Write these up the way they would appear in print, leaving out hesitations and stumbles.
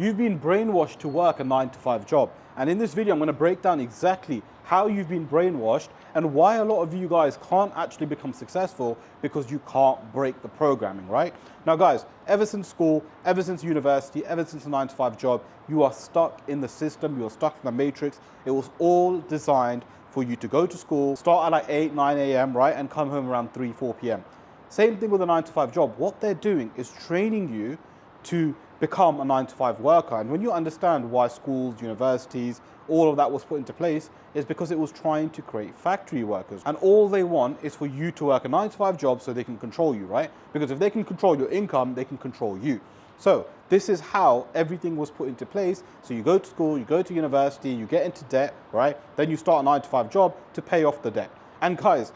You've been brainwashed to work a 9 to 5 job. And in this video, I'm going to break down exactly how you've been brainwashed and why a lot of you guys can't actually become successful because you can't break the programming, right? Now guys, ever since school, ever since university, ever since a 9 to 5 job, you are stuck in the system, you're stuck in the matrix. It was all designed for you to go to school, start at like 8, 9 a.m., right? And come home around 3, 4 p.m. Same thing with a 9 to 5 job. What they're doing is training you to become a 9 to 5 worker. And when you understand why schools, universities, all of that was put into place, is because it was trying to create factory workers. And all they want is for you to work a 9 to 5 job so they can control you, right? Because if they can control your income, they can control you. So this is how everything was put into place. So you go to school, you go to university, you get into debt, right? Then you start a 9 to 5 job to pay off the debt. And guys,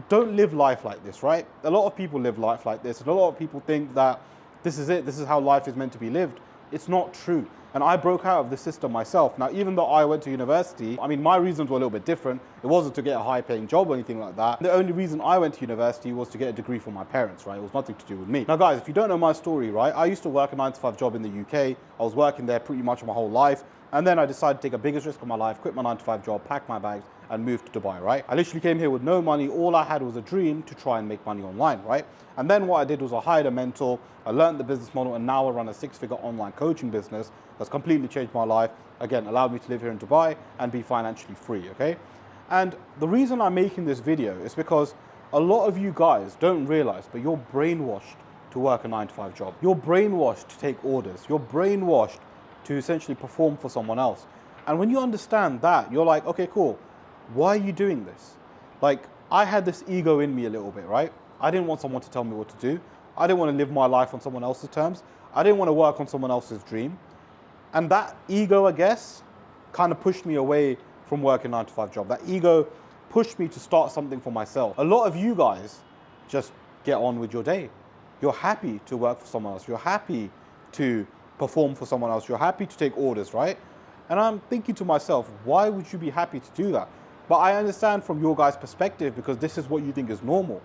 don't live life like this, right? A lot of people live life like this, and a lot of people think that this is it, this is how life is meant to be lived. It's not true. And I broke out of the system myself. Now, even though I went to university, I mean, my reasons were a little bit different. It wasn't to get a high-paying job or anything like that. The only reason I went to university was to get a degree from my parents, right? It was nothing to do with me. Now, guys, if you don't know my story, right, I used to work a 9 to 5 job in the UK. I was working there pretty much my whole life. And then I decided to take a biggest risk of my life, quit my 9 to 5 job, pack my bags, and move to Dubai, right? I literally came here with no money. All I had was a dream to try and make money online, right? And then what I did was I hired a mentor, I learned the business model, and now I run a 6-figure online coaching business that's completely changed my life. Again, allowed me to live here in Dubai and be financially free, okay? And the reason I'm making this video is because a lot of you guys don't realize, but you're brainwashed to work a 9 to 5 job. You're brainwashed to take orders. You're brainwashed to essentially perform for someone else. And when you understand that, you're like, okay, cool. Why are you doing this? Like, I had this ego in me a little bit, right? I didn't want someone to tell me what to do. I didn't want to live my life on someone else's terms. I didn't want to work on someone else's dream. And that ego, I guess, kind of pushed me away from working 9 to 5 job. That ego pushed me to start something for myself. A lot of you guys just get on with your day. You're happy to work for someone else. You're happy to perform for someone else. You're happy to take orders, right? And I'm thinking to myself, why would you be happy to do that? But I understand from your guys' perspective, because this is what you think is normal.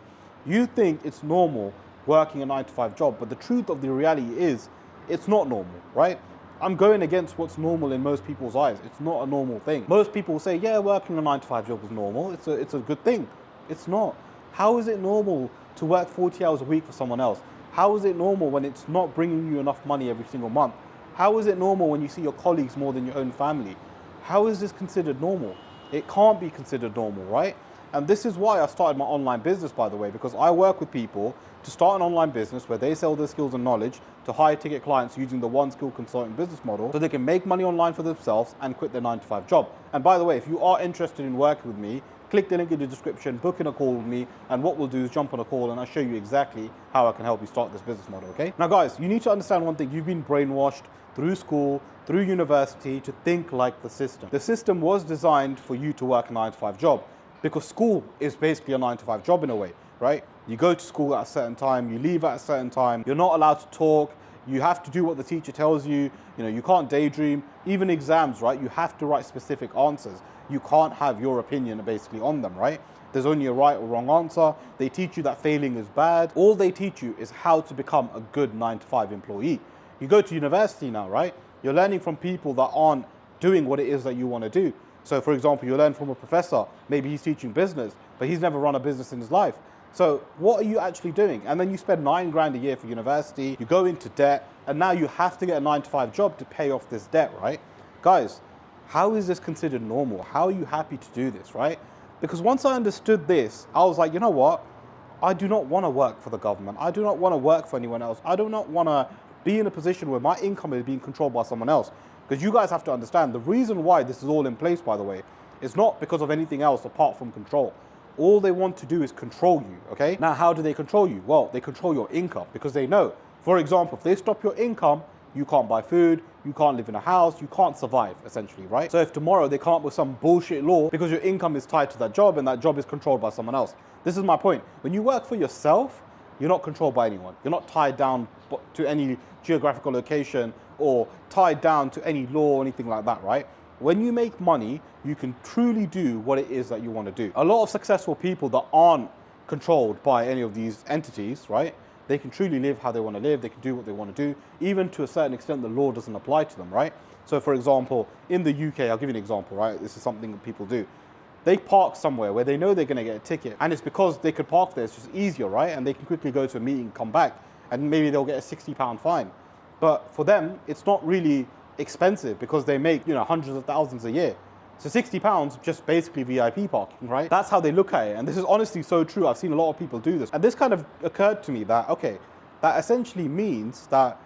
You think it's normal working a 9 to 5 job, but the truth of the reality is it's not normal, right? I'm going against what's normal in most people's eyes. It's not a normal thing. Most people say, yeah, working a 9 to 5 job is normal. It's a good thing. It's not. How is it normal to work 40 hours a week for someone else? How is it normal when it's not bringing you enough money every single month? How is it normal when you see your colleagues more than your own family? How is this considered normal? It can't be considered normal, right? And this is why I started my online business, by the way, because I work with people to start an online business where they sell their skills and knowledge to high ticket clients using the one skill consulting business model so they can make money online for themselves and quit their 9 to 5 job. And by the way, if you are interested in working with me, click the link in the description, book in a call with me, and what we'll do is jump on a call and I'll show you exactly how I can help you start this business model, okay? Now guys, you need to understand one thing. You've been brainwashed through school, through university to think like the system. The system was designed for you to work a 9 to 5 job because school is basically a 9 to 5 job in a way, right? You go to school at a certain time, you leave at a certain time, you're not allowed to talk, you have to do what the teacher tells you, you can't daydream. Even exams, right? You have to write specific answers. You can't have your opinion basically on them, right? There's only a right or wrong answer. They teach you that failing is bad. All they teach you is how to become a good 9 to 5 employee. You go to university now, right? You're learning from people that aren't doing what it is that you want to do. So for example, you learn from a professor, maybe he's teaching business, but he's never run a business in his life. So what are you actually doing? And then you spend 9 grand a year for university, you go into debt, and now you have to get a 9 to 5 job to pay off this debt, right? Guys, how is this considered normal? How are you happy to do this, right? Because once I understood this, I was like, you know what? I do not want to work for the government. I do not want to work for anyone else. I do not want to be in a position where my income is being controlled by someone else. Because you guys have to understand, the reason why this is all in place, by the way, is not because of anything else apart from control. All they want to do is control you, okay? Now, how do they control you? Well, they control your income because they know, for example, if they stop your income, you can't buy food, you can't live in a house, you can't survive, essentially, right? So if tomorrow they come up with some bullshit law because your income is tied to that job and that job is controlled by someone else. This is my point. When you work for yourself, you're not controlled by anyone. You're not tied down to any geographical location or tied down to any law or anything like that, right? When you make money, you can truly do what it is that you want to do. A lot of successful people that aren't controlled by any of these entities, right? they can truly live how they want to live, they can do what they want to do, even to a certain extent the law doesn't apply to them, right? So for example, in the UK, I'll give you an example, right? This is something that people do. They park somewhere where they know they're going to get a ticket, and it's because they could park there, it's just easier, right? And they can quickly go to a meeting, come back, and maybe they'll get a £60 fine. But for them, it's not really expensive because they make, hundreds of thousands a year. So £60 just basically VIP parking, right? That's how they look at it. And this is honestly so true. I've seen a lot of people do this. And this kind of occurred to me that, okay, that essentially means that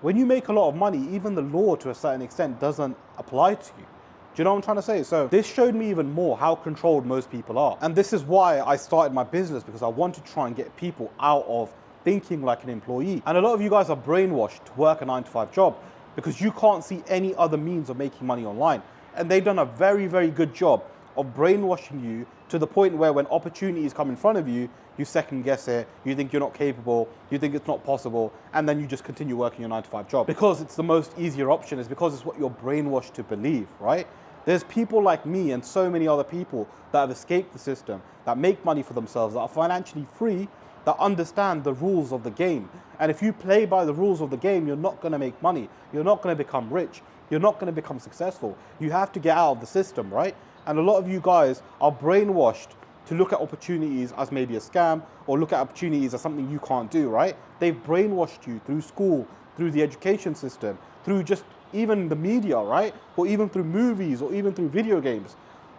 when you make a lot of money, even the law to a certain extent doesn't apply to you. Do you know what I'm trying to say? So this showed me even more how controlled most people are. And this is why I started my business, because I want to try and get people out of thinking like an employee. And a lot of you guys are brainwashed to work a 9-to-5 job because you can't see any other means of making money online. And they've done a very, very good job of brainwashing you to the point where when opportunities come in front of you, you second guess it, you think you're not capable, you think it's not possible, and then you just continue working your 9-to-5 job. Because it's the most easier option, it's because it's what you're brainwashed to believe, right? There's people like me and so many other people that have escaped the system, that make money for themselves, that are financially free, that understand the rules of the game. And if you play by the rules of the game, you're not gonna make money. You're not gonna become rich. You're not gonna become successful. You have to get out of the system, right? And a lot of you guys are brainwashed to look at opportunities as maybe a scam, or look at opportunities as something you can't do, right? They've brainwashed you through school, through the education system, through just even the media, right? Or even through movies, or even through video games.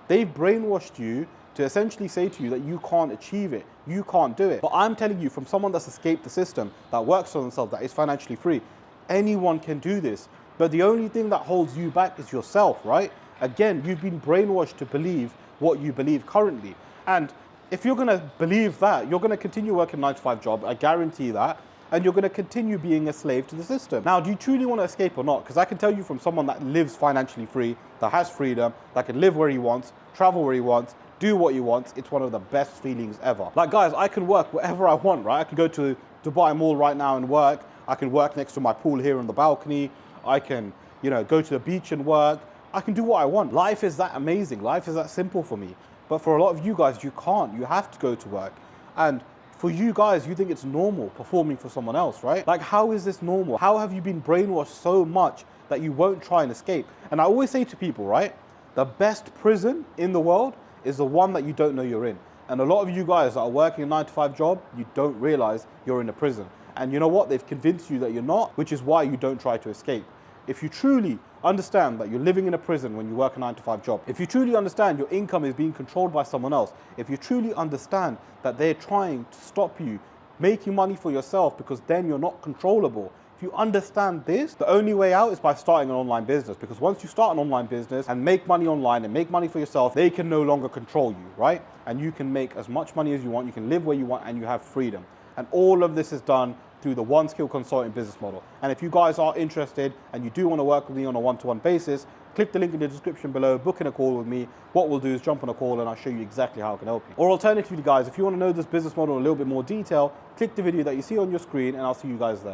They've brainwashed you to essentially say to you that you can't achieve it, you can't do it. But I'm telling you, from someone that's escaped the system, that works for themselves, that is financially free, anyone can do this. But the only thing that holds you back is yourself, right? Again, you've been brainwashed to believe what you believe currently. And if you're gonna believe that, you're gonna continue working a 9-to-5 job, I guarantee that, and you're gonna continue being a slave to the system. Now, do you truly wanna escape or not? Because I can tell you from someone that lives financially free, that has freedom, that can live where he wants, travel where he wants, do what he wants, it's one of the best feelings ever. Like guys, I can work wherever I want, right? I can go to Dubai Mall right now and work. I can work next to my pool here on the balcony. I can, go to the beach and work. I can do what I want. Life is that amazing. Life is that simple for me. But for a lot of you guys, you can't. You have to go to work. And for you guys, you think it's normal performing for someone else, right? Like, how is this normal? How have you been brainwashed so much that you won't try and escape? And I always say to people, right, the best prison in the world is the one that you don't know you're in. And a lot of you guys that are working a 9-to-5 job, you don't realize you're in a prison. And you know what? They've convinced you that you're not, which is why you don't try to escape. If you truly understand that you're living in a prison when you work a 9-to-5 job, if you truly understand your income is being controlled by someone else, if you truly understand that they're trying to stop you making money for yourself because then you're not controllable, if you understand this, the only way out is by starting an online business. Because once you start an online business and make money online and make money for yourself, they can no longer control you, right? And you can make as much money as you want, you can live where you want, and you have freedom. And all of this is done through the One Skill Consulting business model. And if you guys are interested and you do want to work with me on a one-to-one basis, click the link in the description below, book in a call with me. What we'll do is jump on a call and I'll show you exactly how I can help you. Or alternatively, guys, if you want to know this business model in a little bit more detail, click the video that you see on your screen and I'll see you guys there.